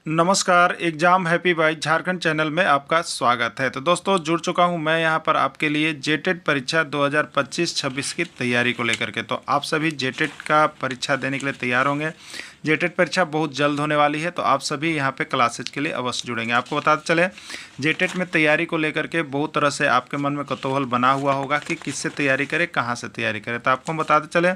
नमस्कार, exam happy by Jharkhand channel में आपका स्वागत है। तो दोस्तों जुड़ चुका हूं मैं यहां पर आपके लिए जेटेट परीक्षा 2025-26 की तैयारी को लेकर के। तो आप सभी जेटेट का परीक्षा देने के लिए तैयार होंगे। जेटेट परीक्षा बहुत जल्द होने वाली है, तो आप सभी यहां पे क्लासेज के लिए अवश्य जुड़ेंगे। आपको बताते चले, जेटेट में तैयारी को लेकर के बहुत तरह से आपके मन में कौतूहल बना हुआ होगा कि किससे तैयारी करें, कहाँ से तैयारी करें। तो आपको बताते चले,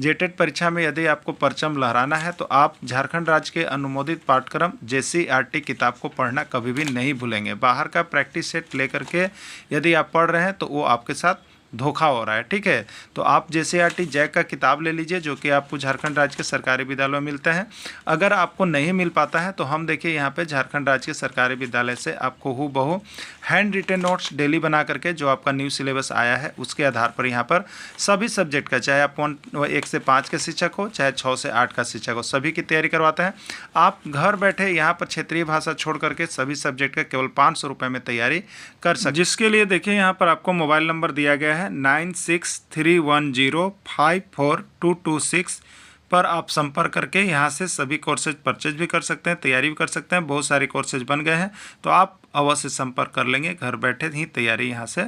जेटेट परीक्षा में यदि आपको परचम लहराना है तो आप झारखंड राज्य के अनुमोदित पाठ्यक्रम JCERT किताब को पढ़ना कभी भी नहीं भूलेंगे। बाहर का प्रैक्टिस सेट लेकर के यदि आप पढ़ रहे हैं तो वो आपके साथ धोखा हो रहा है, ठीक है। तो आप JCERT जैक का किताब ले लीजिए, जो कि आपको झारखंड राज्य के सरकारी विद्यालयों में मिलते हैं। अगर आपको नहीं मिल पाता है तो हम देखिए यहाँ पे झारखंड राज्य के सरकारी विद्यालय से आपको हूबहू हैंड रिटेन नोट्स डेली बना करके, जो आपका न्यू सिलेबस आया है उसके आधार पर यहाँ पर सभी सब्जेक्ट का, चाहे आप 1 से 5 के शिक्षक हो, चाहे 6 से 8 का शिक्षक हो, सभी की तैयारी करवाते हैं। आप घर बैठे यहाँ पर क्षेत्रीय भाषा छोड़ करके सभी सब्जेक्ट का केवल 500 रुपये में तैयारी कर सकते, जिसके लिए देखिए यहाँ पर आपको मोबाइल नंबर दिया गया है 9631054226 पर आप संपर्क करके यहाँ से सभी कोर्सेज परचेज भी कर सकते हैं, तैयारी भी कर सकते हैं। बहुत सारे कोर्सेज बन गए हैं, तो आप अवश्य संपर्क कर लेंगे, घर बैठे ही तैयारी यहाँ से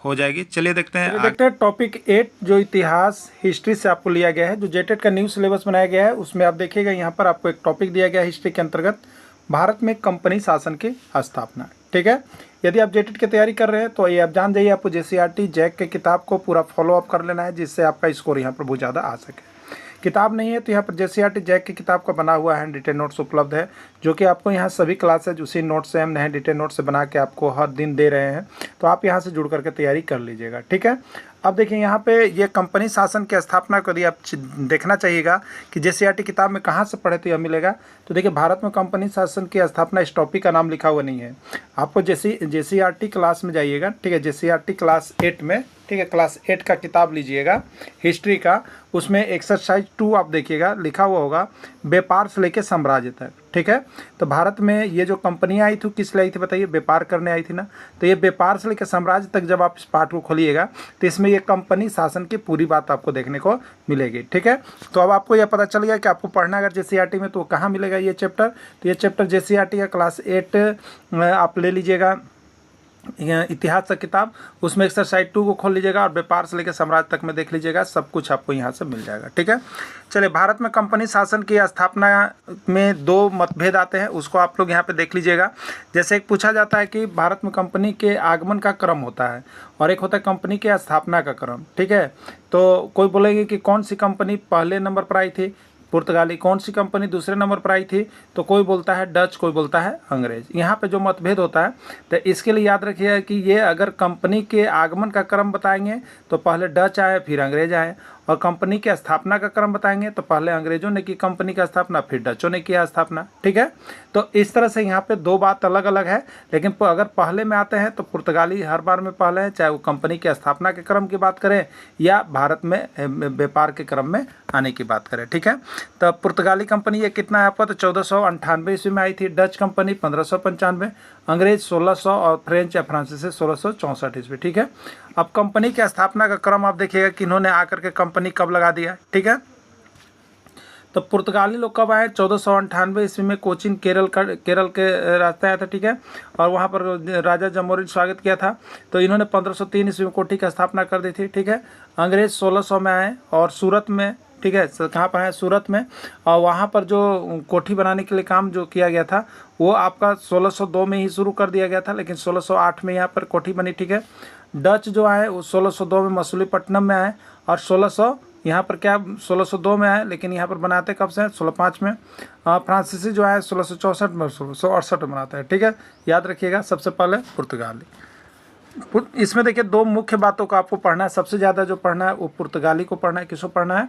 हो जाएगी। चलिए देखते हैं टॉपिक 8 जो इतिहास हिस्ट्री से आपको लिया गया है, जो जेटेट का न्यू सिलेबस बनाया गया है, उसमें आप देखिएगा यहाँ पर आपको एक टॉपिक दिया गया है हिस्ट्री के अंतर्गत, भारत में कंपनी शासन की स्थापना। ठीक है, यदि आप जेटेट की तैयारी कर रहे हैं तो ये आप जान जाइए, आपको JCERT जैक के किताब को पूरा फॉलोअप कर लेना है, जिससे आपका स्कोर यहाँ पर बहुत ज़्यादा आ सके। किताब नहीं है तो यहाँ पर JCERT जैक की किताब का बना हुआ हैंड रिटेन नोट्स उपलब्ध है, जो कि आपको यहाँ सभी क्लासेज उसी नोट से, हम हैंड रिटेन नोट से बना के आपको हर दिन दे रहे हैं। तो आप यहाँ से जुड़ करके तैयारी कर लीजिएगा, ठीक है। अब देखिए यहाँ पे ये कंपनी शासन की स्थापना को यदि आप देखना चाहिएगा कि JCERT किताब में कहाँ से पढ़े तो यह मिलेगा। तो देखिए, भारत में कंपनी शासन की स्थापना इस टॉपिक का नाम लिखा हुआ नहीं है। आपको JCERT क्लास में जाइएगा, ठीक है, JCERT क्लास 8 में, ठीक है, क्लास 8 का किताब लीजिएगा हिस्ट्री का, उसमें एक्सरसाइज 2 आप देखिएगा, लिखा हुआ होगा व्यापार से लेकर साम्राज्य तक। ठीक है, तो भारत में ये जो कंपनियां आई थी किस लिए आई थी बताइए, व्यापार करने आई थी ना। तो ये व्यापार से लेकर साम्राज्य तक जब आप इस पाठ को खोलिएगा तो इसमें ये कंपनी शासन की पूरी बात आपको देखने को मिलेगी। ठीक है, तो अब आपको यह पता चल गया कि आपको पढ़ना अगर JCERT में तो कहाँ मिलेगा ये चैप्टर। तो ये चैप्टर JCERT का क्लास 8 आप ले लीजिएगा, इतिहास का किताब, उसमें एक्सरसाइज 2 को खोल लीजिएगा और व्यापार से लेकर साम्राज्य तक में देख लीजिएगा, सब कुछ आपको यहाँ से मिल जाएगा। ठीक है, चलिए, भारत में कंपनी शासन की स्थापना में 2 मतभेद आते हैं, उसको आप लोग यहाँ पे देख लीजिएगा। जैसे एक पूछा जाता है कि भारत में कंपनी के आगमन का क्रम होता है और एक होता है कंपनी के स्थापना का क्रम। ठीक है, तो कोई बोलेंगे कि कौन सी कंपनी पहले नंबर पर आई थी, पुर्तगाली, कौन सी कंपनी दूसरे नंबर पर आई थी, तो कोई बोलता है डच, कोई बोलता है अंग्रेज। यहाँ पे जो मतभेद होता है, तो इसके लिए याद रखिएगा कि ये अगर कंपनी के आगमन का क्रम बताएंगे तो पहले डच आए फिर अंग्रेज आए, और कंपनी के स्थापना का क्रम बताएंगे तो पहले अंग्रेजों ने की कंपनी का स्थापना, फिर डचों ने किया स्थापना। ठीक है, तो इस तरह से यहाँ पे 2 बात अलग अलग है। लेकिन अगर पहले में आते हैं तो पुर्तगाली हर बार में पहले है, चाहे वो कंपनी के स्थापना के क्रम की बात करें या भारत में व्यापार के क्रम में आने की बात करें। ठीक है, तो पुर्तगाली कंपनी ये कितना है आपका, तो 1498 ईस्वी में आई थी, डच कंपनी 1595, अंग्रेज 1600 और फ्रेंच या फ्रांसीसी 1664 ईस्वी। ठीक है, अब कंपनी की स्थापना का क्रम आप देखिएगा कि इन्होंने आकर के कंपनी कब लगा दिया। ठीक है, तो पुर्तगाली लोग कब आए, 1498 ईस्वी में कोचीन केरल के रास्ते आया था। ठीक है, और वहाँ पर राजा जमोरिन स्वागत किया था। तो इन्होंने 1503 ईस्वी में कोठी की स्थापना कर दी थी। ठीक है, अंग्रेज 1600 में आए और सूरत में, ठीक है, कहाँ पर है, सूरत में, और वहाँ पर जो कोठी बनाने के लिए काम जो किया गया था वो आपका 1602 में ही शुरू कर दिया गया था, लेकिन 1608 में यहाँ पर कोठी बनी। ठीक है, डच जो आए वो 1602 में मसूलीपट्टनम में आए और 1600 यहाँ पर क्या 1602 में आए, लेकिन यहाँ पर बनाते कब से, 1605 में। फ्रांसीसी जो आए 1664 में, 1668 में बनाते हैं। ठीक है, याद रखिएगा, सबसे पहले पुर्तगाली। इसमें देखिए 2 मुख्य बातों को आपको पढ़ना है, सबसे ज़्यादा जो पढ़ना है वो पुर्तगाली को पढ़ना है। किसको पढ़ना है,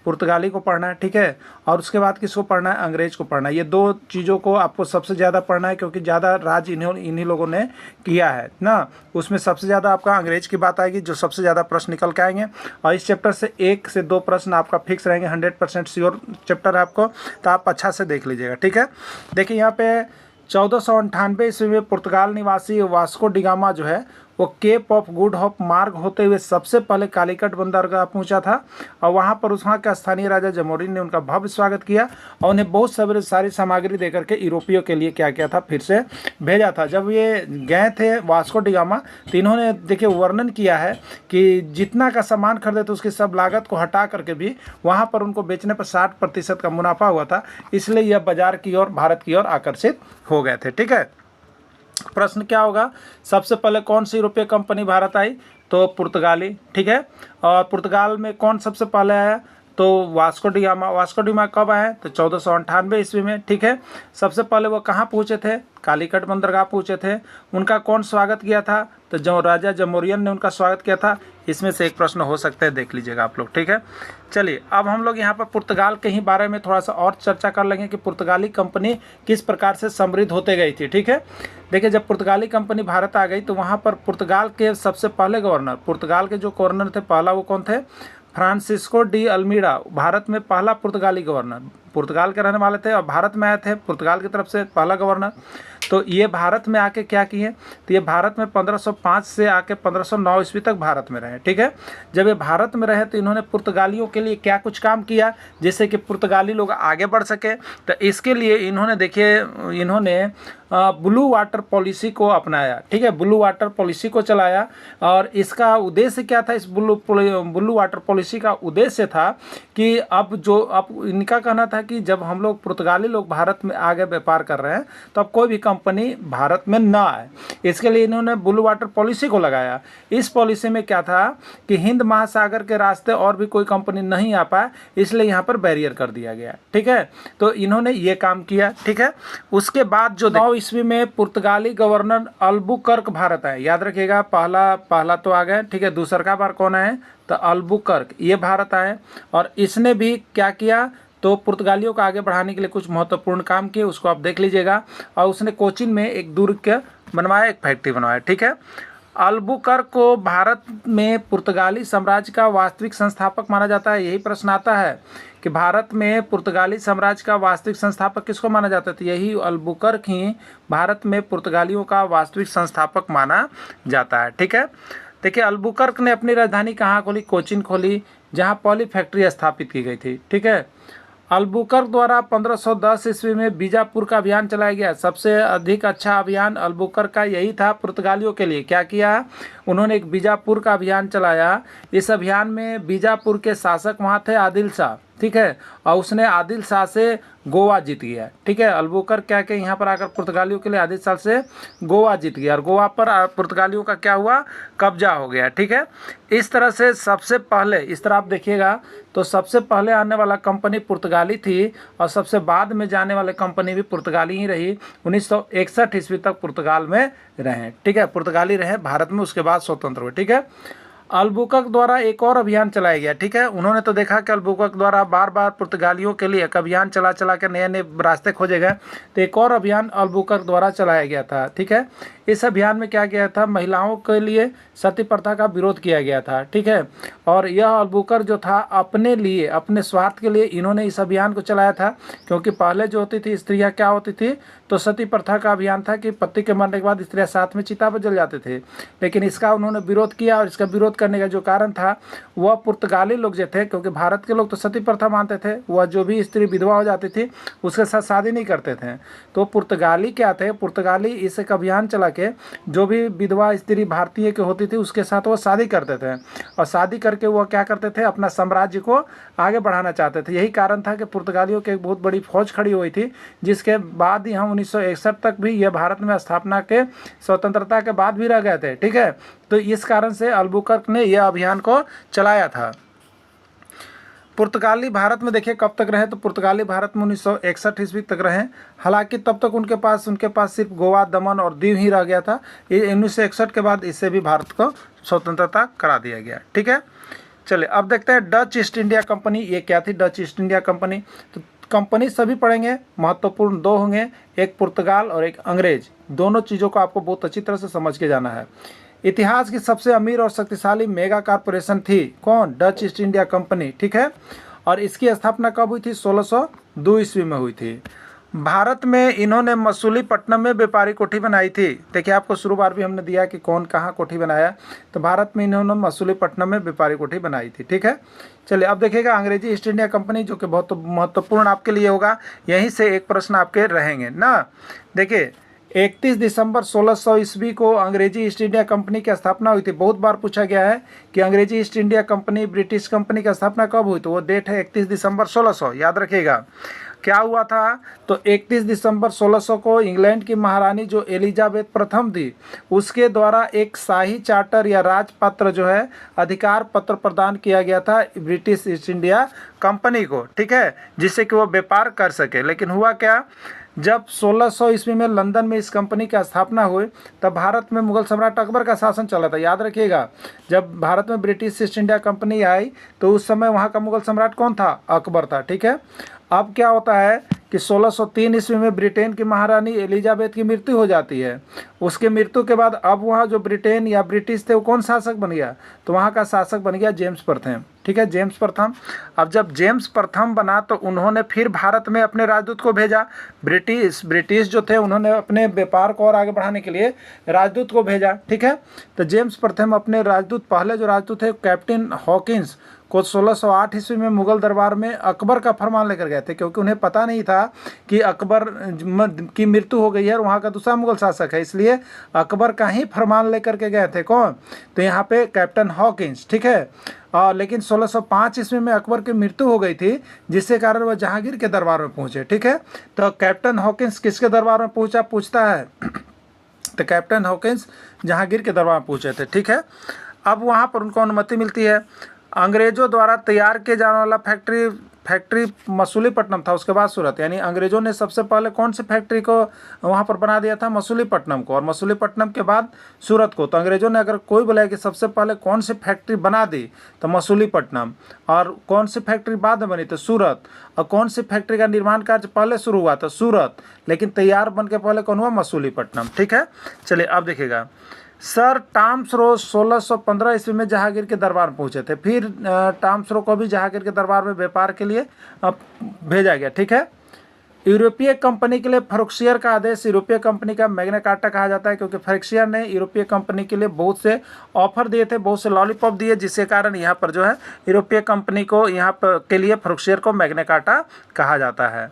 पुर्तगाली को पढ़ना है। ठीक है, और उसके बाद किसको पढ़ना है, अंग्रेज को पढ़ना है। ये 2 चीज़ों को आपको सबसे ज़्यादा पढ़ना है, क्योंकि ज़्यादा राज इन्हीं लोगों ने किया है ना। उसमें सबसे ज़्यादा आपका अंग्रेज की बात आएगी, जो सबसे ज़्यादा प्रश्न निकल के आएंगे, और इस चैप्टर से 1 से 2 प्रश्न आपका फिक्स रहेंगे, 100% श्योर चैप्टर है आपको, तो आप अच्छा से देख लीजिएगा। ठीक है, देखिए यहाँ पे 1498 ईस्वी में पुर्तगाल निवासी वास्को डिगामा जो है वो केप ऑफ गुड होप मार्ग होते हुए सबसे पहले कालीकट बंदरगाह पहुंचा था और वहां पर वहाँ का स्थानीय राजा जमोरिन ने उनका भव्य स्वागत किया और उन्हें बहुत सारी सामग्री देकर के यूरोपियों के लिए क्या किया था, फिर से भेजा था। जब ये गए थे वास्को डी गामा तो इन्होंने देखिए वर्णन किया है कि जितना का सामान खरीदे तो उसकी सब लागत को हटा करके भी वहाँ पर उनको बेचने पर 60% का मुनाफा हुआ था, इसलिए यह बाजार की ओर, भारत की ओर आकर्षित हो गए थे। ठीक है, प्रश्न क्या होगा, सबसे पहले कौन सी यूरोपीय कंपनी भारत आई, तो पुर्तगाली। ठीक है, और पुर्तगाल में कौन सबसे पहले आया, तो Vasco D gamma. Vasco D gamma कब आए, तो 1498 ईस्वी में। ठीक है, सबसे पहले वो कहाँ पहुँचे थे, कालीकट बंदरगाह पहुँचे थे। उनका कौन स्वागत किया था, तो जो राजा जमोरियन ने उनका स्वागत किया था। इसमें से एक प्रश्न हो सकता है, देख लीजिएगा आप लोग। ठीक है, चलिए अब हम लोग यहाँ पर पुर्तगाल के ही बारे में थोड़ा सा और चर्चा कर लेंगे कि पुर्तगाली कंपनी किस प्रकार से समृद्ध होते गई थी। ठीक है, देखिए जब पुर्तगाली कंपनी भारत आ गई तो वहाँ पर पुर्तगाल के सबसे पहले गवर्नर, पुर्तगाल के जो गवर्नर थे पहला, वो कौन थे, फ्रांसिस्को डी अल्मीडा, भारत में पहला पुर्तगाली गवर्नर, पुर्तगाल के रहने वाले थे और भारत में आए थे, पुर्तगाल की तरफ से पहला गवर्नर। तो ये भारत में आके क्या किए, तो ये भारत में 1505 से आके 1509 ईस्वी तक भारत में रहे। ठीक है, जब ये भारत में रहे तो इन्होंने पुर्तगालियों के लिए क्या कुछ काम किया, जिससे कि पुर्तगाली लोग आगे बढ़ सके। तो इसके लिए इन्होंने देखिए, इन्होंने ब्लू वाटर पॉलिसी को अपनाया। ठीक है, ब्लू वाटर पॉलिसी को चलाया और इसका उद्देश्य क्या था, इस ब्लू वाटर पॉलिसी का उद्देश्य था कि अब इनका कहना था कि जब हम लोग पुर्तगाली लोग भारत में आगे व्यापार कर रहे हैं तो अब कोई भी कंपनी भारत में ना आए, इसके लिए इन्होंने ब्लू वाटर पॉलिसी को लगाया। इस पॉलिसी में क्या था कि हिंद महासागर के रास्ते और भी कोई कंपनी नहीं आ पाए, इसलिए यहाँ पर बैरियर कर दिया गया। ठीक है, तो इन्होंने ये काम किया। ठीक है, उसके बाद जो 9 ईस्वी में पुर्तगाली गवर्नर अल्बुकर्क भारत आए। याद रखिएगा, पहला तो आ गए। ठीक है, दूसरा बार कौन आए, तो अल्बुकर्क, ये भारत आए और इसने भी क्या किया, तो पुर्तगालियों को आगे बढ़ाने के लिए कुछ महत्वपूर्ण काम किए, उसको आप देख लीजिएगा। और उसने कोचीन में एक दुर्ग बनवाया, एक फैक्ट्री बनवाया। ठीक है, अल्बुकर्क को भारत में पुर्तगाली साम्राज्य का वास्तविक संस्थापक माना जाता है। यही प्रश्न आता है कि भारत में पुर्तगाली साम्राज्य का वास्तविक संस्थापक किसको माना जाता है, तो यही अल्बुकर्क ही भारत में पुर्तगालियों का वास्तविक संस्थापक माना जाता है। ठीक है, देखिए अल्बुकर्क ने अपनी राजधानी कहाँ खोली, कोचीन खोली, जहाँ पहली फैक्ट्री स्थापित की गई थी। ठीक है, अल्बुकर्क द्वारा 1510 ईस्वी में बीजापुर का अभियान चलाया गया। सबसे अधिक अच्छा अभियान अल्बुकर्क का यही था पुर्तगालियों के लिए। क्या किया, उन्होंने एक बीजापुर का अभियान चलाया। इस अभियान में बीजापुर के शासक वहाँ थे आदिल शाह। ठीक है, और उसने आदिल शाह से गोवा जीत गया। ठीक है, अल्बुकर्क क्या कि यहाँ पर आकर पुर्तगालियों के लिए आदिल शाह से गोवा जीत गया और गोवा पर पुर्तगालियों का क्या हुआ, कब्जा हो गया। ठीक है, इस तरह से सबसे पहले, इस तरह आप देखिएगा तो सबसे पहले आने वाला कंपनी पुर्तगाली थी और सबसे बाद में जाने वाले कंपनी भी पुर्तगाली ही रही। 1961 ईस्वी तक पुर्तगाल में रहे। ठीक है, पुर्तगाली रहे भारत में, उसके बाद स्वतंत्र हुए। ठीक है, अल्बुकर्क द्वारा एक और अभियान चलाया गया। ठीक है, उन्होंने तो देखा कि अल्बुकर्क द्वारा बार बार पुर्तगालियों के लिए एक अभियान चला के नए नए रास्ते खोजे गए, तो एक और अभियान अल्बुकर्क द्वारा चलाया गया था। ठीक है, इस अभियान में क्या किया था, महिलाओं के लिए सती प्रथा का विरोध किया गया था। ठीक है, और यह अल्बुकर्क जो था अपने लिए, अपने स्वार्थ के लिए इन्होंने इस अभियान को चलाया था, क्योंकि पहले जो होती थी स्त्रियां क्या होती थी, तो सती प्रथा का अभियान था कि पति के मरने के बाद स्त्रियां साथ में चिता पर जल जाते थे। लेकिन इसका उन्होंने विरोध किया और इसका विरोध करने का जो कारण था वह पुर्तगाली लोग जो थे, क्योंकि भारत के लोग तो सती प्रथा मानते थे, वह जो भी स्त्री विधवा हो जाती थी उसके साथ शादी नहीं करते थे। तो पुर्तगाली क्या थे, पुर्तगाली इस एक अभियान चला के जो भी विधवा स्त्री भारतीय की होती थी उसके साथ वो शादी करते थे और शादी करके वो क्या करते थे, अपना साम्राज्य को आगे बढ़ाना चाहते थे। यही कारण था कि पुर्तगालियों की एक बहुत बड़ी फौज खड़ी हुई थी, जिसके बाद ही हम 1961 तक भी ये भारत में स्थापना के स्वतंत्रता के बाद भी रह गए थे। ठीक है, तो इस कारण से अल्बुकर्क ने यह अभियान को चलाया था। पुर्तगाली भारत में देखिए कब तक रहे, तो पुर्तगाली भारत में 1961 ईस्वी तक रहे। हालांकि तब तक उनके पास सिर्फ गोवा, दमन और दीव ही रह गया था। ये 1961 के बाद इससे भी भारत को स्वतंत्रता करा दिया गया। ठीक है, चलिए अब देखते हैं डच ईस्ट इंडिया कंपनी। ये क्या थी डच ईस्ट इंडिया कंपनी, तो कंपनी सभी पढ़ेंगे, महत्वपूर्ण दो होंगे, एक पुर्तगाल और एक अंग्रेज। दोनों चीज़ों को आपको बहुत अच्छी तरह से समझ के जाना है। इतिहास की सबसे अमीर और शक्तिशाली मेगा कॉरपोरेशन थी कौन, डच ईस्ट इंडिया कंपनी। ठीक है, और इसकी स्थापना कब हुई थी, 1602 ईस्वी में हुई थी। भारत में इन्होंने मसूलीपट्टनम में व्यापारी कोठी बनाई थी। देखिए आपको शुरू बार भी हमने दिया कि कौन कहाँ कोठी बनाया, तो भारत में इन्होंने मसूलीपट्टनम में व्यापारी कोठी बनाई थी। ठीक है, चलिए अब देखिएगा अंग्रेजी ईस्ट इंडिया कंपनी, जो कि बहुत महत्वपूर्ण आपके लिए होगा, यहीं से एक प्रश्न आपके रहेंगे ना। देखिए 31 दिसंबर 1600 ईस्वी को अंग्रेजी ईस्ट इंडिया कंपनी की स्थापना हुई थी। बहुत बार पूछा गया है कि अंग्रेजी east India company, British company की स्थापना कब हुई, तो वो डेट है 31 दिसंबर 1600, याद रखिएगा। क्या हुआ था, तो 31 दिसंबर 1600 को इंग्लैंड की महारानी जो एलिजाबेथ प्रथम थी, उसके द्वारा एक शाही चार्टर या राजपत्र जो है अधिकार पत्र प्रदान किया गया था ब्रिटिश ईस्ट इंडिया कंपनी को। ठीक है, जिससे कि वो व्यापार कर सके। लेकिन हुआ क्या, जब 1600 ईस्वी में लंदन में इस कंपनी की स्थापना हुई, तब भारत में मुगल सम्राट अकबर का शासन चला था। याद रखिएगा, जब भारत में ब्रिटिश ईस्ट इंडिया कंपनी आई तो उस समय वहाँ का मुगल सम्राट कौन था, अकबर था। ठीक है, अब क्या होता है कि 1603 ईस्वी में ब्रिटेन की महारानी एलिजाबेथ की मृत्यु हो जाती है। उसके मृत्यु के बाद अब वहाँ जो ब्रिटेन या ब्रिटिश थे वो कौन शासक बन गया, तो वहाँ का शासक बन गया जेम्स प्रथम। ठीक है, जेम्स प्रथम। अब जब जेम्स प्रथम बना तो उन्होंने फिर भारत में अपने राजदूत को भेजा। ब्रिटिश जो थे उन्होंने अपने व्यापार को और आगे बढ़ाने के लिए राजदूत को भेजा। ठीक है, तो जेम्स प्रथम अपने राजदूत, पहले जो राजदूत थे कैप्टन हॉकिंस को 1608 ईस्वी में मुगल दरबार में अकबर का फरमान लेकर गए थे, क्योंकि उन्हें पता नहीं था कि अकबर की मृत्यु हो गई है और वहाँ का दूसरा मुगल शासक है, इसलिए अकबर का ही फरमान लेकर के गए थे। कौन, तो यहाँ पे कैप्टन हॉकिंस। ठीक है, लेकिन 1605 ईस्वी में अकबर की मृत्यु हो गई थी, जिसके कारण वह जहांगीर के दरबार में पहुँचे। ठीक है, तो कैप्टन हॉकिंस किसके दरबार में पूछता है, तो कैप्टन हॉकिंस जहांगीर के दरबार में पहुँचे थे। ठीक है, अब वहाँ पर उनको अनुमति मिलती है। अंग्रेजों द्वारा तैयार किए जाने वाला फैक्ट्री मसूलीपट्टनम था, उसके बाद सूरत। यानी अंग्रेजों ने सबसे पहले कौन सी फैक्ट्री को वहाँ पर बना दिया था, मसूलीपट्टनम को, और मसूलीपट्टनम के बाद सूरत को। तो अंग्रेजों ने अगर कोई बोला कि सबसे पहले कौन सी फैक्ट्री बना दी, तो मसूलीपट्टनम, और कौन सी फैक्ट्री बाद में बनी, तो सूरत, और कौन सी फैक्ट्री का निर्माण कार्य पहले शुरू हुआ, तो सूरत, लेकिन तैयार बन के पहले कौन हुआ, मसूलीपट्टनम। ठीक है, चलिए अब देखिएगा, सर टॉमस रो 1615 ईस्वी में जहांगीर के दरबार में पहुंचे थे। फिर टॉमस रो को भी जहांगीर के दरबार में व्यापार के लिए भेजा गया। ठीक है, यूरोपीय कंपनी के लिए फर्रुखियर का आदेश यूरोपीय कंपनी का मैग्ना कार्टा कहा जाता है, क्योंकि फर्रुखियर ने यूरोपीय कंपनी के लिए बहुत से ऑफर दिए थे, बहुत से लॉलीपॉप दिए, जिसके कारण यहाँ पर जो है यूरोपीय कंपनी को यहाँ पर के लिए फर्रुखियर को मैग्ना कार्टा कहा जाता है।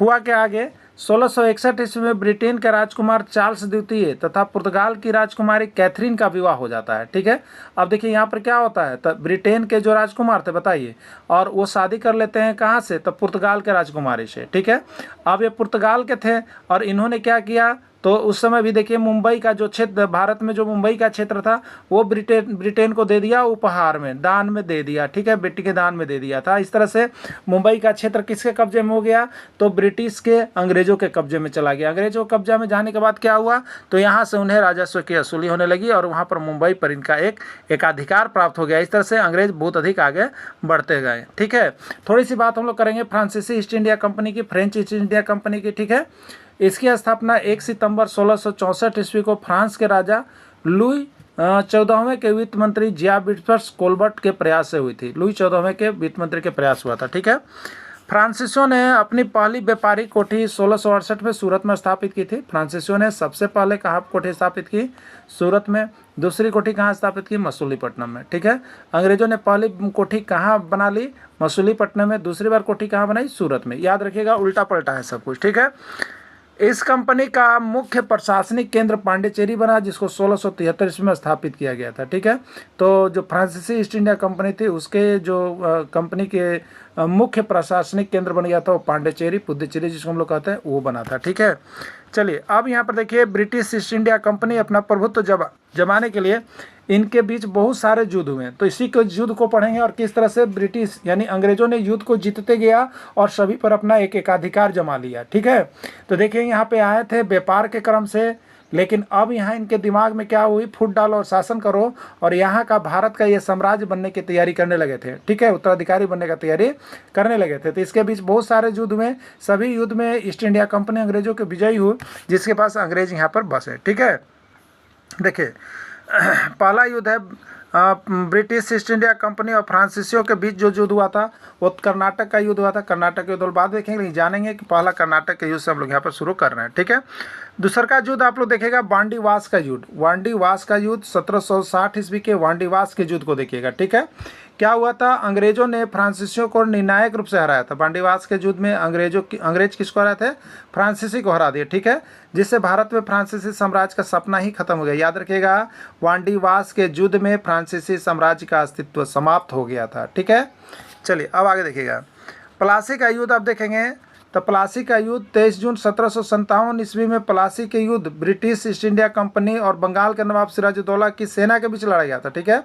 हुआ क्या आगे, 1661 ईस्वी में ब्रिटेन के राजकुमार चार्ल्स द्वितीय तथा पुर्तगाल की राजकुमारी कैथरीन का विवाह हो जाता है। ठीक है, अब देखिए यहाँ पर क्या होता है, तो ब्रिटेन के जो राजकुमार थे बताइए, और वो शादी कर लेते हैं कहाँ से, तो पुर्तगाल के राजकुमारी से। ठीक है, अब ये पुर्तगाल के थे और इन्होंने क्या किया, तो उस समय भी देखिए मुंबई का जो क्षेत्र, भारत में जो मुंबई का क्षेत्र था वो ब्रिटेन को दे दिया, उपहार में, दान में दे दिया। ठीक है, बेटी के दान में दे दिया था। इस तरह से मुंबई का क्षेत्र किसके कब्जे में हो गया, तो ब्रिटिश के, अंग्रेजों के कब्जे में चला गया। अंग्रेजों के कब्जा में जाने के बाद क्या हुआ, तो यहाँ से उन्हें राजस्व की वसूली होने लगी और वहाँ पर मुंबई पर इनका एक एकाधिकार प्राप्त हो गया। इस तरह से अंग्रेज बहुत अधिक आगे बढ़ते गए। ठीक है, थोड़ी सी बात हम लोग करेंगे फ्रांसीसी ईस्ट इंडिया कंपनी की, फ्रेंच ईस्ट इंडिया कंपनी की। ठीक है, इसकी स्थापना 1 सितंबर 1664 ईस्वी को फ्रांस के राजा लुई 14वें के वित्त मंत्री जिया विट्स कोलबर्ट के प्रयास से हुई थी। लुई 14वें के वित्त मंत्री के प्रयास हुआ था। ठीक है, फ्रांसीसियों ने अपनी पहली व्यापारिक कोठी 1668 में सूरत में स्थापित की थी। फ्रांसीसियों ने सबसे पहले कहाँ कोठी स्थापित की, सूरत में। दूसरी कोठी कहाँ स्थापित की, मसूलीपट्टनम में। ठीक है, अंग्रेजों ने पहली कोठी कहाँ बना ली, मसूलीपट्टनम में। दूसरी बार कोठी कहाँ बनाई, सूरत में। याद रखिएगा, उल्टा पलटा है सब कुछ। ठीक है, इस कंपनी का मुख्य प्रशासनिक केंद्र पांडिचेरी बना, जिसको 1673 ईस्वी में स्थापित किया गया था। ठीक है, तो जो फ्रांसीसी ईस्ट इंडिया कंपनी थी उसके जो कंपनी के मुख्य प्रशासनिक केंद्र बन गया था वो पांडिचेरी, पुडुचेरी जिसको हम लोग कहते हैं, वो बना था। ठीक है, चलिए अब यहाँ पर देखिए, ब्रिटिश ईस्ट इंडिया कंपनी अपना प्रभुत्व जमाने के लिए इनके बीच बहुत सारे युद्ध हुए। तो इसी के युद्ध को पढ़ेंगे और किस तरह से ब्रिटिश यानी अंग्रेजों ने युद्ध को जीतते गया और सभी पर अपना एक एकाधिकार जमा लिया। ठीक है, तो देखिए यहाँ पे आए थे व्यापार के क्रम से, लेकिन अब यहाँ इनके दिमाग में क्या हुई, फूट डालो और शासन करो, और यहाँ का भारत का ये साम्राज्य बनने की तैयारी करने लगे थे। ठीक है, उत्तराधिकारी बनने का तैयारी करने लगे थे। तो इसके बीच बहुत सारे युद्ध में, सभी युद्ध में ईस्ट इंडिया कंपनी अंग्रेजों के विजयी हुई, जिसके पास अंग्रेज यहाँ पर बसे। ठीक है, देखिए पहला युद्ध है ब्रिटिश ईस्ट इंडिया कंपनी और फ्रांसीसियों के बीच जो युद्ध हुआ था वो कर्नाटक का युद्ध हुआ था। कर्नाटक के युद्ध बाद देखेंगे, लेकिन जानेंगे कि पहला कर्नाटक के युद्ध से हम लोग यहाँ पर शुरू कर रहे हैं, ठीक है। दूसरा का युद्ध आप लोग देखेगा वांडीवास का युद्ध। वांडीवास का युद्ध 1760 ईस्वी के वांडीवास के युद्ध को देखिएगा, ठीक है। क्या हुआ था, अंग्रेजों ने फ्रांसीसियों को निर्णायक रूप से हराया था। वांडीवास के युद्ध में अंग्रेज किसको हराए थे, फ्रांसीसी को हरा दिए, ठीक है, जिससे भारत में फ्रांसीसी साम्राज्य का सपना ही खत्म हो गया। याद रखिएगा, वांडीवास के युद्ध में फ्रांसीसी साम्राज्य का अस्तित्व समाप्त हो गया था, ठीक है। चलिए अब आगे देखिएगा, प्लासी का युद्ध आप देखेंगे तो प्लासी का युद्ध 23 जून 1757 ईस्वी में प्लासी के युद्ध ब्रिटिश ईस्ट इंडिया कंपनी और बंगाल के नवाब सिराजुद्दौला की सेना के बीच लड़ा गया था, ठीक है।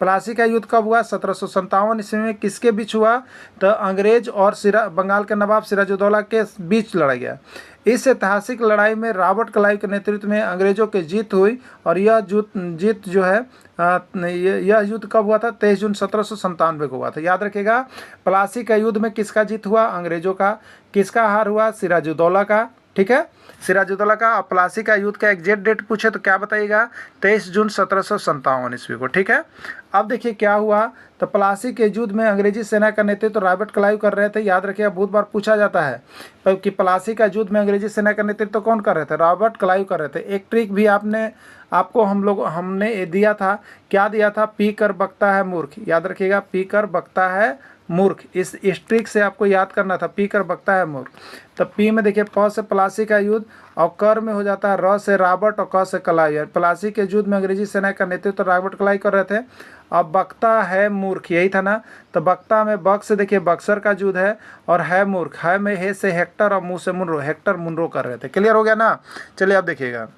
प्लासी का युद्ध कब हुआ, 1757 ईस्वी में। किसके बीच हुआ, तो अंग्रेज और बंगाल के नवाब सिराजुद्दौला के बीच लड़ा गया। इस ऐतिहासिक लड़ाई में रॉबर्ट क्लाइव के नेतृत्व में अंग्रेजों की जीत हुई और यह जीत जो है यह युद्ध कब हुआ था, 23 जून 1797 को हुआ था। याद रखिएगा, प्लासी का युद्ध में किसका जीत हुआ, अंग्रेजों का। किसका हार हुआ, सिराजुद्दौला का, ठीक है, सिराजुद्दौला का। और प्लासी का युद्ध का एग्जैक्ट डेट पूछे तो क्या बताइएगा, 23 जून 1757 ईस्वी को, ठीक है। अब देखिए क्या हुआ, तो प्लासी के युद्ध में अंग्रेजी सेना का नेतृत्व रॉबर्ट क्लाइव कर रहे थे। याद रखिएगा, बहुत बार पूछा जाता है कि प्लासी का युद्ध में अंग्रेजी सेना का नेतृत्व कौन कर रहे थे, रॉबर्ट क्लाइव कर रहे थे। एक ट्रिक भी आपको हमने दिया था, क्या दिया था, पी कर बकता है मूर्ख। याद रखिएगा, पी कर बकता है मूर्ख, इस ट्रिक से आपको याद करना था, पी कर बकता है मूर्ख। तो पी में देखिए प से प्लासी का युद्ध, और कर में हो जाता है र से रॉबर्ट और क से क्लाइव। प्लासी के युद्ध में अंग्रेजी सेना का नेतृत्व रॉबर्ट क्लाइव कर रहे थे। अब बकता है मूर्ख, यही था ना, तो बकता में बक से देखिए बक्सर का युद्ध है, और है मूर्ख, है में हे से हेक्टर और मुंह से मुनरो, हेक्टर मुनरो कर रहे थे। क्लियर हो गया ना। चलिए अब देखिएगा,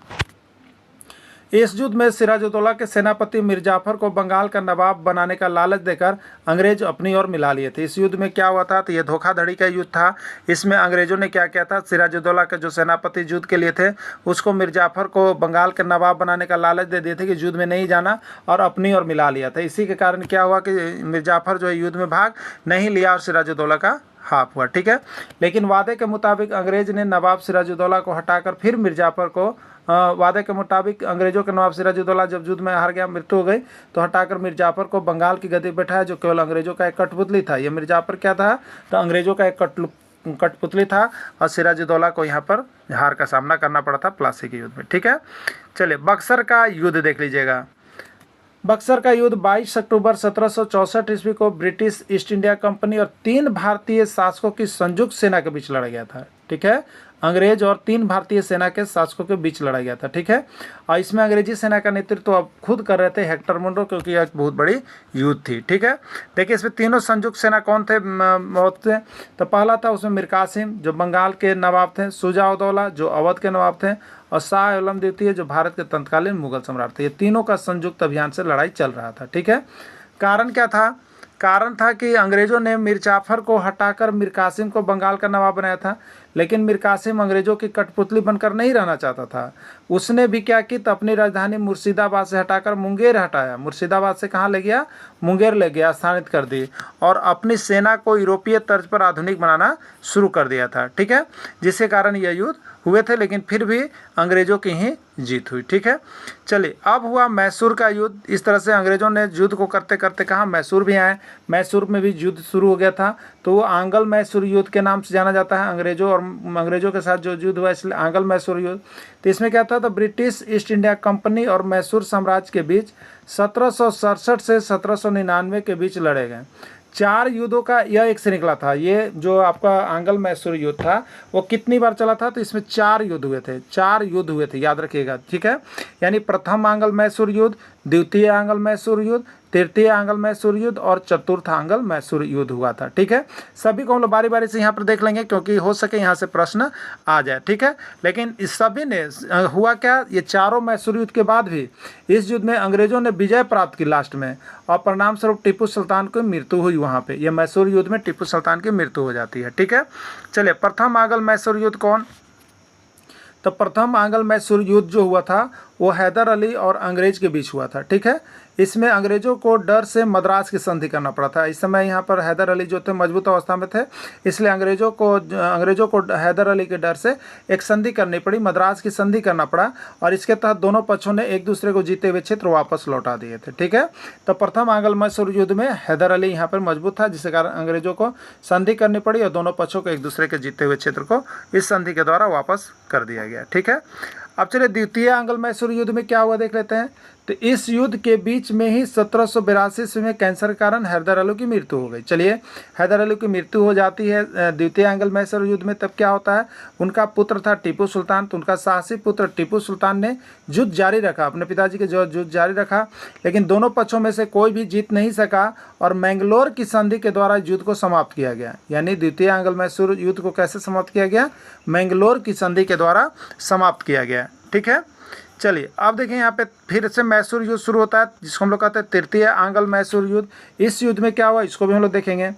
इस युद्ध में सिराजुद्दौला के सेनापति मीर जाफर को बंगाल का नवाब बनाने का लालच देकर अंग्रेज अपनी ओर मिला लिए थे। इस युद्ध में क्या हुआ था, तो ये धोखाधड़ी का युद्ध था। इसमें अंग्रेजों ने क्या किया था, सिराजुद्दौला के जो सेनापति युद्ध के लिए थे उसको मीर जाफर को बंगाल के नवाब बनाने का लालच दे दिए थे कि युद्ध में नहीं जाना, और अपनी ओर मिला लिया था। इसी के कारण क्या हुआ कि मीर जाफर जो है युद्ध में भाग नहीं लिया और सिराजुद्दौला का हाफ हुआ, ठीक है। लेकिन वादे के मुताबिक अंग्रेज ने नवाब सिराजुद्दौला को हटाकर फिर मीर जाफर को वादे के मुताबिक अंग्रेजों के नवाब सिराजुद्दौला जब युद्ध में हार गया, मृत्यु हो गई, तो हटाकर मीर जाफर को बंगाल की गद्दी बैठाया, जो केवल अंग्रेजों का एक कठपुतली था। ये मीर जाफर क्या था, तो अंग्रेजों का एक कठपुतली था, और सिराजुद्दौला को यहाँ पर हार का सामना करना पड़ा था प्लासी के युद्ध में, ठीक है। चलिए बक्सर का युद्ध देख लीजिएगा। बक्सर का युद्ध 22 अक्टूबर 1764 ईस्वी को ब्रिटिश ईस्ट इंडिया कंपनी और 3 भारतीय शासकों की संयुक्त सेना के बीच लड़ा गया था, ठीक है। अंग्रेज और 3 भारतीय सेना के शासकों के बीच लड़ा गया था, ठीक है। और इसमें अंग्रेजी सेना का नेतृत्व अब खुद कर रहे थे हेक्टर मुनरो, क्योंकि यह बहुत बड़ी युद्ध थी, ठीक है। देखिए इसमें तीनों संयुक्त सेना कौन थे, थे तो पहला था उसमें मीर कासिम जो बंगाल के नवाब थे, शुजा-उद-दौला जो अवध के नवाब थे, और शाह आलम द्वितीय जो भारत के तत्कालीन मुगल सम्राट थे। ये तीनों का संयुक्त अभियान से लड़ाई चल रहा था, ठीक है। कारण क्या था, कारण था कि अंग्रेजों ने मीर जाफर को हटाकर मीर कासिम को बंगाल का नवाब बनाया था, लेकिन मीर कासिम अंग्रेजों की कठपुतली बनकर नहीं रहना चाहता था। उसने भी क्या की, तो अपनी राजधानी मुर्शिदाबाद से हटाकर मुंगेर हटाया। मुर्शिदाबाद से कहाँ ले गया, मुंगेर ले गया, स्थानित कर दी, और अपनी सेना को यूरोपीय तर्ज पर आधुनिक बनाना शुरू कर दिया था, ठीक है। जिसके कारण यह युद्ध हुए थे, लेकिन फिर भी अंग्रेजों की ही जीत हुई, ठीक है। चलिए अब हुआ मैसूर का युद्ध। इस तरह से अंग्रेजों ने युद्ध को करते करते कहाँ मैसूर भी आए, मैसूर में भी युद्ध शुरू हो गया था, तो वो आंग्ल मैसूर युद्ध के नाम से जाना जाता है। अंग्रेजों के साथ जो युद्ध हुआ इसलिए आंग्ल मैसूर युद्ध। तो इसमें क्या था, तो ब्रिटिश ईस्ट इंडिया कंपनी और मैसूर साम्राज्य के बीच 1767 से 1799 के बीच लड़े गए 4 युद्धों का यह एक श्रृंखला था। ये जो आपका आंग्ल मैसूर युद्ध था वो कितनी बार चला था, तो इसमें 4 युद्ध हुए थे, 4 युद्ध हुए थे, याद रखिएगा, ठीक है। यानी प्रथम आंग्ल मैसूर युद्ध, द्वितीय आंग्ल मैसूर युद्ध, तृतीय आंग्ल मैसूर युद्ध और चतुर्थ आंग्ल मैसूर युद्ध हुआ था, ठीक है। सभी को हम लोग बारी बारी से यहाँ पर देख लेंगे, क्योंकि हो सके यहाँ से प्रश्न आ जाए, ठीक है। लेकिन इस सभी ने हुआ क्या, ये चारों मैसूर युद्ध के बाद भी इस युद्ध में अंग्रेजों ने विजय प्राप्त की लास्ट में, और परिणाम स्वरूप टीपू सुल्तान की मृत्यु हुई वहाँ पे। ये मैसूर युद्ध में टीपू सुल्तान की मृत्यु हो जाती है, ठीक है। चलिए प्रथम आंग्ल मैसूर युद्ध कौन, तो प्रथम आंग्ल मैसूर युद्ध जो हुआ था वो हैदर अली और अंग्रेज के बीच हुआ था, ठीक है। इसमें अंग्रेजों को डर से मद्रास की संधि करना पड़ा था। इस समय यहाँ पर हैदर अली जो थे मजबूत अवस्था में थे, इसलिए अंग्रेजों को हैदर अली के डर से एक संधि करनी पड़ी, मद्रास की संधि करना पड़ा, और इसके तहत दोनों पक्षों ने एक दूसरे को जीते हुए क्षेत्र वापस लौटा दिए थे। ठीक है, तो प्रथम आंग्ल मैसूर युद्ध में हैदर अली यहाँ पर मजबूत था, जिसके कारण अंग्रेजों को संधि करनी पड़ी और दोनों पक्षों को एक दूसरे के जीते हुए क्षेत्र को इस संधि के द्वारा वापस कर दिया गया। ठीक है, अब चलिए द्वितीय आंग्ल मैसूर युद्ध में क्या हुआ देख लेते हैं। तो इस युद्ध के बीच में ही 1782 ईस्वी में कैंसर के कारण हैदर अली की मृत्यु हो गई। चलिए, हैदर अली की मृत्यु हो जाती है द्वितीय आंग्ल मैसूर युद्ध में। तब क्या होता है, उनका पुत्र था टीपू सुल्तान, तो उनका साहसी पुत्र टीपू सुल्तान ने युद्ध जारी रखा, अपने पिताजी के जो युद्ध जारी रखा, लेकिन दोनों पक्षों में से कोई भी जीत नहीं सका और मैंगलोर की संधि के द्वारा युद्ध को समाप्त किया गया। यानी द्वितीय आंग्ल मैसूर युद्ध को कैसे समाप्त किया गया, मैंगलोर की संधि के द्वारा समाप्त किया गया। ठीक है, चलिए अब देखिए यहाँ पे फिर से मैसूर युद्ध शुरू होता है, जिसको हम लोग कहते हैं तृतीय आंग्ल मैसूर युद्ध। इस युद्ध में क्या हुआ, इसको भी हम लोग देखेंगे।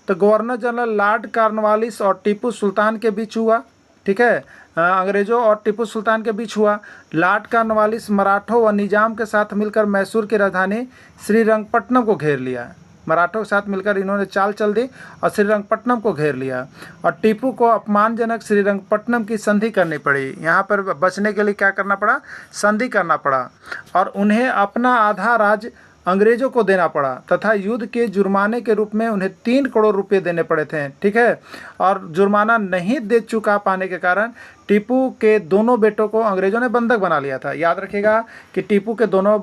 तो गवर्नर जनरल लॉर्ड कॉर्नवालिस और टीपू सुल्तान के बीच हुआ। ठीक है, अंग्रेजों और टीपू सुल्तान के बीच हुआ। लॉर्ड कॉर्नवालिस मराठों व निजाम के साथ मिलकर मैसूर की राजधानी श्रीरंगपट्टनम को घेर लिया। मराठों के साथ मिलकर इन्होंने चाल चल दी और श्रीरंगपट्टनम को घेर लिया, और टीपू को अपमानजनक श्रीरंगपट्टनम की संधि करनी पड़ी। यहाँ पर बचने के लिए क्या करना पड़ा, संधि करना पड़ा, और उन्हें अपना आधा राज्य अंग्रेजों को देना पड़ा तथा युद्ध के जुर्माने के रूप में उन्हें 3 करोड़ रुपए देने पड़े थे। ठीक है, और जुर्माना नहीं दे चुका पाने के कारण टीपू के दोनों बेटों को अंग्रेजों ने बंधक बना लिया था। याद रखिएगा कि टीपू के दोनों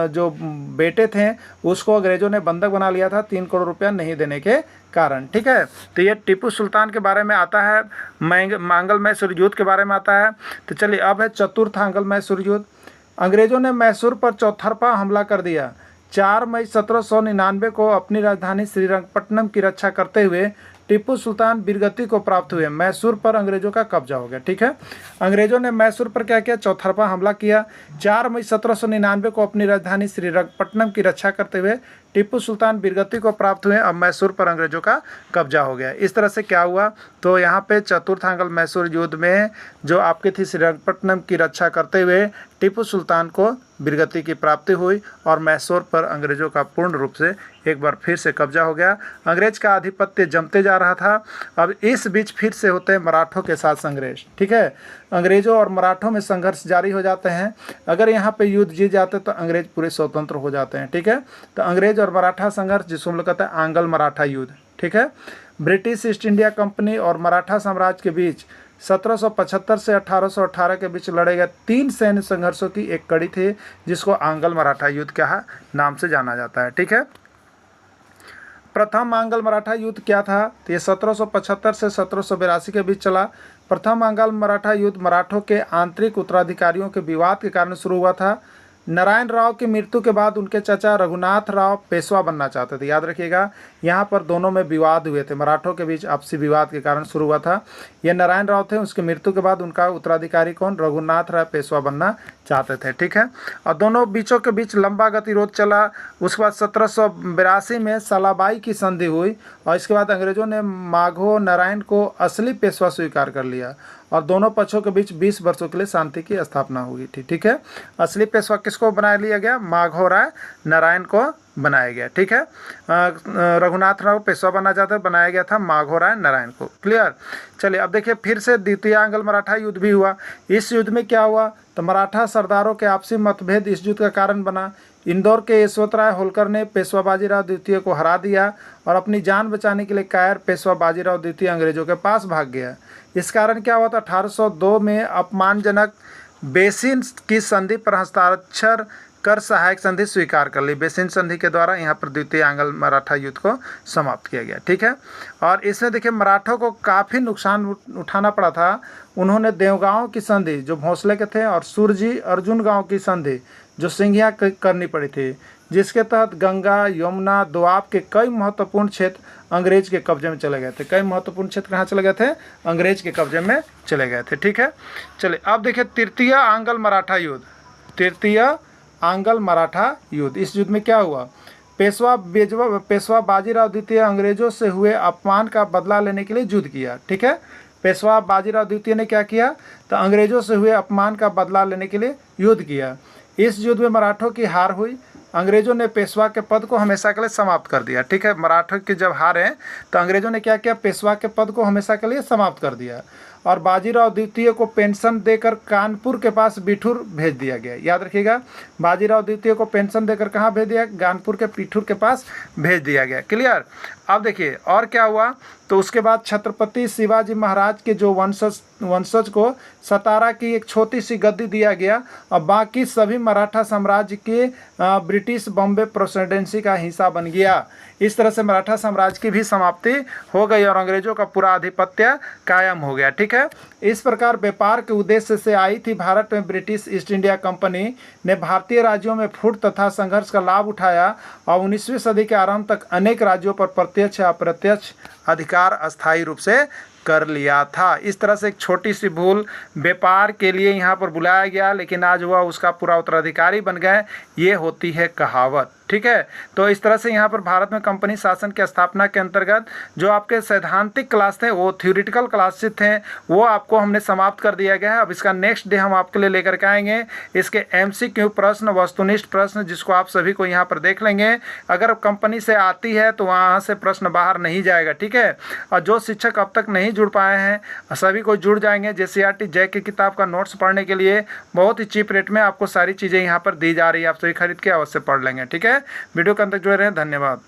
जो बेटे थे उसको अंग्रेजों ने बंधक बना लिया था 3 करोड़ रुपया नहीं देने के कारण। ठीक है, तो ये टीपू सुल्तान के बारे में आता है, आंग्ल मैसूर युद्ध के बारे में आता है। तो चलिए अब है चतुर्थ आंग्ल मैसूर युद्ध। अंग्रेजों ने मैसूर पर चौतरफा हमला कर दिया। 4 मई 1799 को अपनी राजधानी श्रीरंगपट्टनम की रक्षा करते हुए टीपू सुल्तान वीरगति को प्राप्त हुए। मैसूर पर अंग्रेजों का कब्जा हो गया। ठीक है, अंग्रेजों ने मैसूर पर क्या किया, चौतरफा हमला किया। 4 मई 1799 को अपनी राजधानी श्रीरंगपट्टनम की रक्षा करते हुए टीपू सुल्तान वीरगति को प्राप्त हुए। अब मैसूर पर अंग्रेजों का कब्जा हो गया। इस तरह से क्या हुआ, तो यहाँ पे चतुर्थ आंग्ल मैसूर युद्ध में जो आपकी थी श्रीरंगपट्टनम की रक्षा करते हुए टीपू सुल्तान को वीरगति की प्राप्ति हुई और मैसूर पर अंग्रेजों का पूर्ण रूप से एक बार फिर से कब्जा हो गया। अंग्रेज का आधिपत्य जमते जा रहा था। अब इस बीच फिर से होते हैं मराठों के साथ संघर्ष। ठीक है, अंग्रेजों और मराठों में संघर्ष जारी हो जाते हैं। अगर यहाँ पे युद्ध जीत जाते तो अंग्रेज पूरे स्वतंत्र हो जाते हैं। ठीक है, तो अंग्रेज और मराठा संघर्ष, जिसको हम लोग कहते हैं आंग्ल मराठा युद्ध। ठीक है, ब्रिटिश ईस्ट इंडिया कंपनी और मराठा साम्राज्य के बीच 1775 से 1818 के बीच लड़े गए 3 सैन्य संघर्षों की एक कड़ी थी, जिसको आंग्ल मराठा युद्ध क्या नाम से जाना जाता है। ठीक है, प्रथम आंग्ल मराठा युद्ध क्या था, तो ये 1775 से 1782 के बीच चला। प्रथम आंग्ल मराठा युद्ध मराठों के आंतरिक उत्तराधिकारियों के विवाद के कारण शुरू हुआ था। नारायण राव की मृत्यु के बाद उनके चाचा रघुनाथ राव पेशवा बनना चाहते थे। याद रखिएगा, यहाँ पर दोनों में विवाद हुए थे, मराठों के बीच आपसी विवाद के कारण शुरू हुआ था। ये नारायण राव थे, उसकी मृत्यु के बाद उनका उत्तराधिकारी कौन, रघुनाथ राव पेशवा बनना चाहते थे। ठीक है, और दोनों बीचों के बीच लंबा गतिरोध चला। उसके बाद 1782 में सलाबाई की संधि हुई और इसके बाद अंग्रेजों ने माघो नारायण को असली पेशवा स्वीकार कर लिया और दोनों पक्षों के बीच 20 वर्षों के लिए शांति की स्थापना हुई थी। ठीक है, असली पेशवा किसको बना लिया गया, माघो राय नारायण को बनाया गया। ठीक है, रघुनाथ राव पेशवा बनना चाहते बनाया गया था माघो राय नारायण को। क्लियर, चलिए अब देखिए फिर से द्वितीय आंग्ल मराठा युद्ध भी हुआ। इस युद्ध में क्या हुआ, तो मराठा सरदारों के आपसी मतभेद इस युद्ध का कारण बना। इंदौर के यशवंतराय होलकर ने पेशवा बाजीराव द्वितीय को हरा दिया और अपनी जान बचाने के लिए कायर पेशवा बाजीराव द्वितीय अंग्रेजों के पास भाग गया। इस कारण क्या हुआ था, 1802 में अपमानजनक बेसिन की संधि पर हस्ताक्षर कर सहायक संधि स्वीकार कर ली। बेसिन संधि के द्वारा यहाँ पर द्वितीय आंग्ल मराठा युद्ध को समाप्त किया गया। ठीक है, और इसमें देखिए मराठों को काफ़ी नुकसान उठाना पड़ा था। उन्होंने देवगांव की संधि जो भोंसले के थे और सुरजी अर्जुन गांव की संधि जो सिंघिया करनी पड़ी थी, जिसके तहत गंगा यमुना दोआब के कई महत्वपूर्ण क्षेत्र अंग्रेज के कब्जे में चले गए थे। कई महत्वपूर्ण क्षेत्र कहाँ चले गए थे, अंग्रेज के कब्जे में चले गए थे। ठीक है, चलिए अब देखिए तृतीय आंग्ल मराठा युद्ध। तृतीय आंग्ल मराठा युद्ध, इस युद्ध में क्या हुआ, पेशवा बाजीराव द्वितीय अंग्रेजों से हुए अपमान का बदला लेने के लिए युद्ध किया। ठीक है, पेशवा बाजीराव द्वितीय ने क्या किया, तो अंग्रेजों से हुए अपमान का बदला लेने के लिए युद्ध किया। इस युद्ध में मराठों की हार हुई। अंग्रेजों ने पेशवा के पद को हमेशा के लिए समाप्त कर दिया। ठीक है, मराठा के जब हारे तो अंग्रेजों ने क्या किया, पेशवा के पद को हमेशा के लिए समाप्त कर दिया और बाजीराव द्वितीय को पेंशन देकर कानपुर के पास बिठूर भेज दिया गया। याद रखिएगा, बाजीराव द्वितीय को पेंशन देकर कहाँ भेज दिया, कानपुर के बिठूर के पास भेज दिया गया। क्लियर। अब देखिए और क्या हुआ, तो उसके बाद छत्रपति शिवाजी महाराज के जो वंशज को सतारा की एक छोटी सी गद्दी दिया गया और बाकी सभी मराठा साम्राज्य के ब्रिटिश बॉम्बे प्रेसिडेंसी का हिस्सा बन गया। इस तरह से मराठा साम्राज्य की भी समाप्ति हो गई और अंग्रेजों का पूरा आधिपत्य कायम हो गया। ठीक है, इस प्रकार व्यापार के उद्देश्य से आई थी भारत में ब्रिटिश ईस्ट इंडिया कंपनी ने भारतीय राज्यों में फूट तथा संघर्ष का लाभ उठाया और 19वीं सदी के आरंभ तक अनेक राज्यों पर प्रत्यक्ष या अप्रत्यक्ष अधिकार अस्थायी रूप से कर लिया था। इस तरह से एक छोटी सी भूल व्यापार के लिए यहाँ पर बुलाया गया, लेकिन आज वह उसका पूरा उत्तराधिकारी बन गए, ये होती है कहावत। ठीक है, तो इस तरह से यहाँ पर भारत में कंपनी शासन की स्थापना के अंतर्गत जो आपके सैद्धांतिक क्लास थे, वो थ्योरेटिकल क्लासेस थे, वो आपको हमने समाप्त कर दिया गया है। अब इसका नेक्स्ट डे हम आपके लिए लेकर के आएंगे इसके MCQ प्रश्न, वस्तुनिष्ठ प्रश्न, जिसको आप सभी को यहाँ पर देख लेंगे। अगर कंपनी से आती है तो वहाँ से प्रश्न बाहर नहीं जाएगा। ठीक है, और जो शिक्षक अब तक नहीं जुड़ पाए हैं सभी को जुड़ जाएंगे। JCRT जय की किताब का नोट्स पढ़ने के लिए बहुत ही चीप रेट में आपको सारी चीज़ें यहाँ पर दी जा रही है, आप सभी खरीद के अवश्य पढ़ लेंगे। ठीक है, वीडियो के अंत तक जुड़े रहें, धन्यवाद।